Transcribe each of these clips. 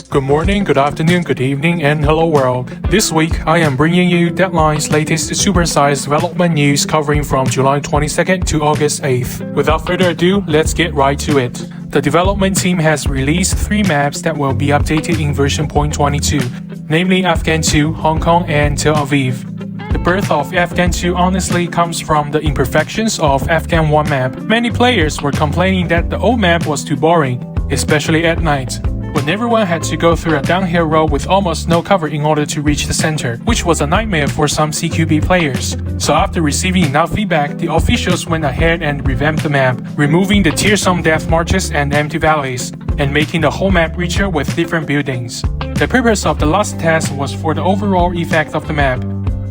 Good morning, good afternoon, good evening, and hello world. This week, I am bringing you Deadline's latest supersized development news covering from July 22nd to August 8th. Without further ado, let's get right to it. The development team has released 3 maps that will be updated in version 0.22, namely Afghan 2, Hong Kong, and Tel Aviv. The birth of Afghan 2 honestly comes from the imperfections of Afghan 1 map. Many players were complaining that the old map was too boring, especially at night, when everyone had to go through a downhill road with almost no cover in order to reach the center, which was a nightmare for some CQB players. So after receiving enough feedback, the officials went ahead and revamped the map, removing the tier-some death marches and empty valleys, and making the whole map richer with different buildings. The purpose of the last test was for the overall effect of the map.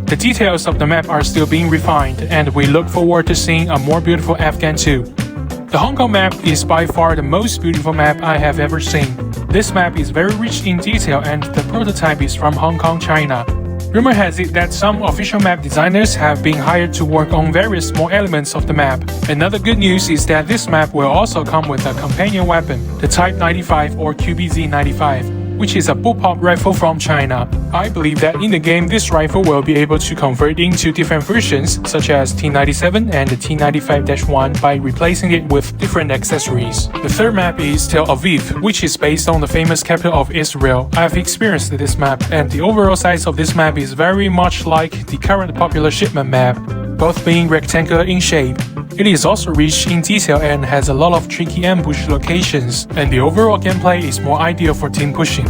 The details of the map are still being refined, and we look forward to seeing a more beautiful Afghan 2. The Hong Kong map is by far the most beautiful map I have ever seen. This map is very rich in detail and the prototype is from Hong Kong, China. Rumor has it that some official map designers have been hired to work on various small elements of the map. Another good news is that this map will also come with a companion weapon, the Type 95 or QBZ-95, which is a bullpup rifle from China. I believe that in the game this rifle will be able to convert into different versions such as T97 and the T95-1 by replacing it with different accessories. The third map is Tel Aviv, which is based on the famous capital of Israel. I have experienced this map, and the overall size of this map is very much like the current popular shipment map, both being rectangular in shape. It is also rich in detail and has a lot of tricky ambush locations, and the overall gameplay is more ideal for team pushing.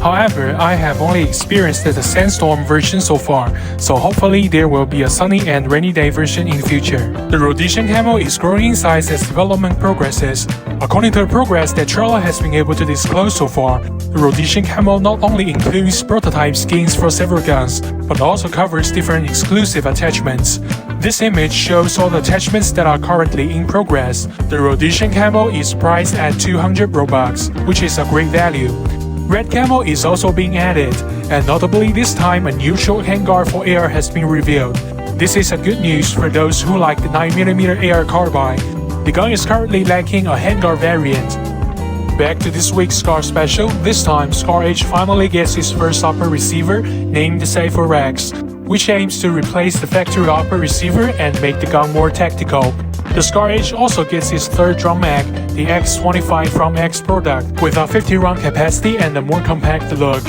However, I have only experienced the sandstorm version so far, so hopefully there will be a sunny and rainy day version in the future. The Rhodesian camo is growing in size as development progresses. According to the progress that Trello has been able to disclose so far, the Rhodesian camo not only includes prototype skins for several guns, but also covers different exclusive attachments. This image shows all the attachments that are currently in progress. The Rhodesian camo is priced at 200 ROBLOX, which is a great value. Red camo is also being added, and notably this time a new short handguard for AR has been revealed. This is a good news for those who like the 9mm AR carbine. The gun is currently lacking a handguard variant. Back to this week's SCAR special, this time SCAR H finally gets its first upper receiver named Cypher Rex, which aims to replace the factory upper receiver and make the gun more tactical. The SCAR H also gets its third drum mag, the X25 from X product, with a 50-round capacity and a more compact look.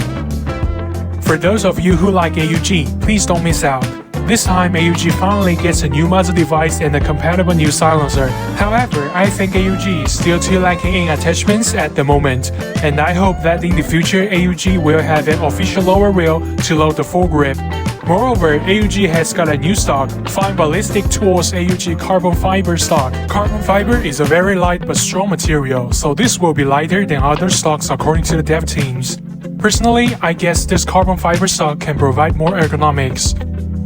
For those of you who like AUG, please don't miss out. This time AUG finally gets a new muzzle device and a compatible new silencer. However, I think AUG is still too lacking in attachments at the moment, and I hope that in the future AUG will have an official lower rail to load the foregrip. Moreover, AUG has got a new stock, Fine Ballistic Tools AUG carbon fiber stock. Carbon fiber is a very light but strong material, so this will be lighter than other stocks according to the dev teams. Personally, I guess this carbon fiber stock can provide more ergonomics.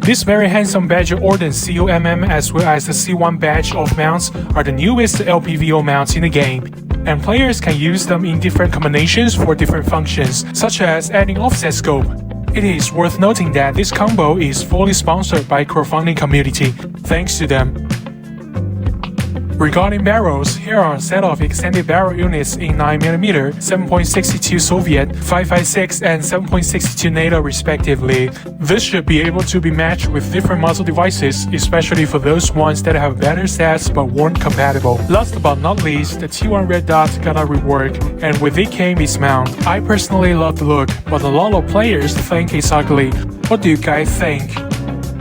This very handsome Badger Ordnance COMM as well as the C1 batch of mounts are the newest LPVO mounts in the game, and players can use them in different combinations for different functions, such as adding offset scope. It is worth noting that this combo is fully sponsored by crowdfunding community, thanks to them. Regarding barrels, here are a set of extended barrel units in 9mm, 7.62 Soviet, 5.56 and 7.62 NATO respectively. This should be able to be matched with different muzzle devices, especially for those ones that have better stats but weren't compatible. Last but not least, the T1 red dot got a rework, and with it came its mount. I personally love the look, but a lot of players think it's ugly. What do you guys think?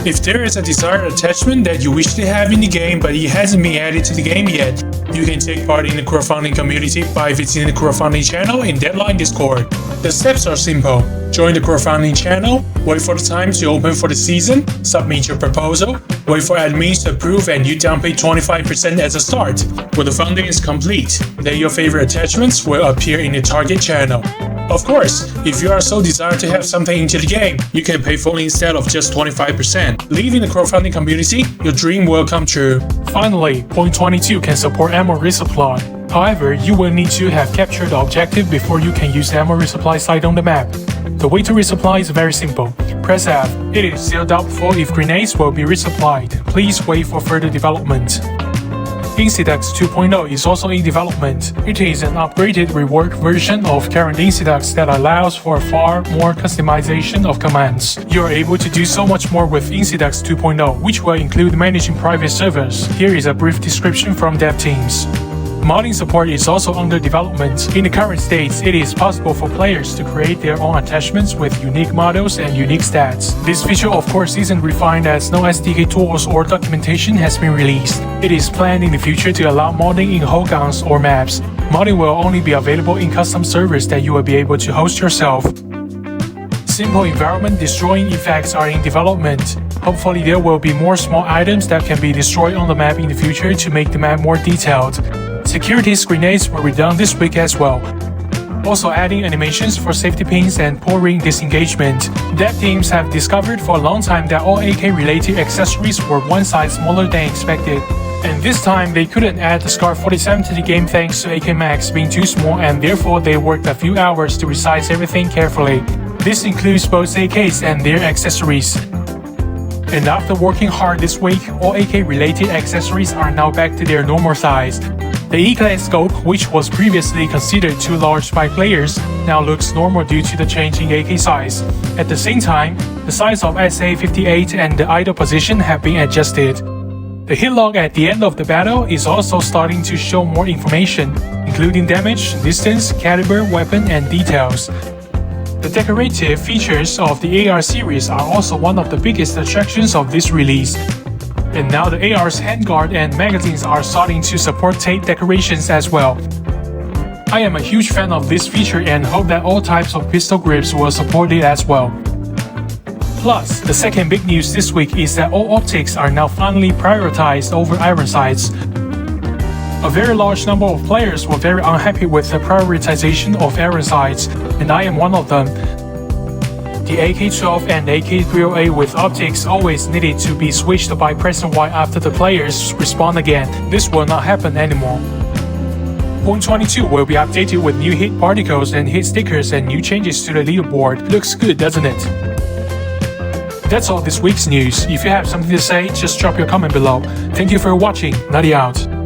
If there is a desired attachment that you wish to have in the game but it hasn't been added to the game yet, you can take part in the crowdfunding community by visiting the crowdfunding channel in Deadline Discord. The steps are simple. Join the crowdfunding channel, wait for the time to open for the season, submit your proposal, wait for admins to approve and you down pay 25% at the start. When the funding is complete, then your favorite attachments will appear in the target channel. Of course, if you are so desired to have something into the game, you can pay fully instead of just 25%. Leaving the crowdfunding community, your dream will come true. Finally, 0.22 can support ammo resupply. However, you will need to have captured the objective before you can use the ammo resupply site on the map. The way to resupply is very simple. Press F. It is still doubtful if grenades will be resupplied. Please wait for further development. Incidux 2.0 is also in development. It is an upgraded reworked version of current Incidux that allows for far more customization of commands. You are able to do so much more with Incidux 2.0, which will include managing private servers. Here is a brief description from dev teams. Modding support is also under development. In the current state, it is possible for players to create their own attachments with unique models and unique stats. This feature of course isn't refined as no SDK tools or documentation has been released. It is planned in the future to allow modding in whole guns or maps. Modding will only be available in custom servers that you will be able to host yourself. Simple environment destroying effects are in development. Hopefully there will be more small items that can be destroyed on the map in the future to make the map more detailed. Security grenades were redone this week as well. Also adding animations for safety pins and pull ring disengagement. Dev teams have discovered for a long time that all AK-related accessories were one size smaller than expected. And this time they couldn't add the SCAR 47 to the game thanks to AK Max being too small, and therefore they worked a few hours to resize everything carefully. This includes both AKs and their accessories. And after working hard this week, all AK-related accessories are now back to their normal size. The E-class scope, which was previously considered too large by players, now looks normal due to the changing AK size. At the same time, the size of SA-58 and the idle position have been adjusted. The hit log at the end of the battle is also starting to show more information, including damage, distance, caliber, weapon, and details. The decorative features of the AR series are also one of the biggest attractions of this release. And now the AR's handguard and magazines are starting to support tape decorations as well. I am a huge fan of this feature and hope that all types of pistol grips will support it as well. Plus, the second big news this week is that all optics are now finally prioritized over iron sights. A very large number of players were very unhappy with the prioritization of iron sights, and I am one of them. The AK-12 and AK-308 with optics always needed to be switched by pressing Y after the players respawn again. This will not happen anymore. Point 22 will be updated with new hit particles and hit stickers and new changes to the leaderboard. Looks good, doesn't it? That's all this week's news. If you have something to say, just drop your comment below. Thank you for watching. Nutty out.